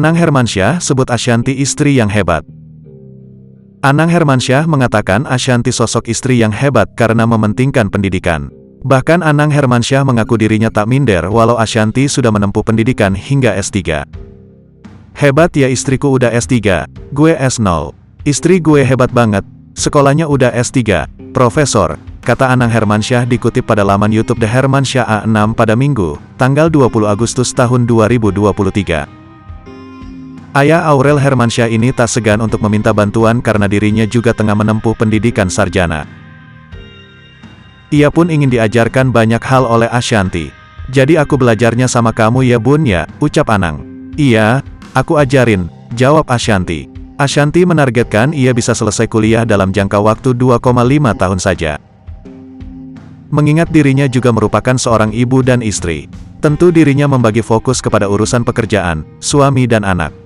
Anang Hermansyah sebut Ashanty istri yang hebat. Anang Hermansyah mengatakan Ashanty sosok istri yang hebat karena mementingkan pendidikan. Bahkan Anang Hermansyah mengaku dirinya tak minder walau Ashanty sudah menempuh pendidikan hingga S3. Hebat ya istriku udah S3, gue S0. Istri gue hebat banget, sekolahnya udah S3, Profesor, kata Anang Hermansyah dikutip pada laman YouTube The Hermansyah A6 pada Minggu, tanggal 20 Agustus tahun 2023. Ayah Aurel Hermansyah ini tak segan untuk meminta bantuan karena dirinya juga tengah menempuh pendidikan sarjana. Ia pun ingin diajarkan banyak hal oleh Ashanty. Jadi aku belajarnya sama kamu ya bun ya, ucap Anang. Iya, aku ajarin, jawab Ashanty. Ashanty menargetkan ia bisa selesai kuliah dalam jangka waktu 2,5 tahun saja. Mengingat dirinya juga merupakan seorang ibu dan istri, tentu dirinya membagi fokus kepada urusan pekerjaan, suami dan anak.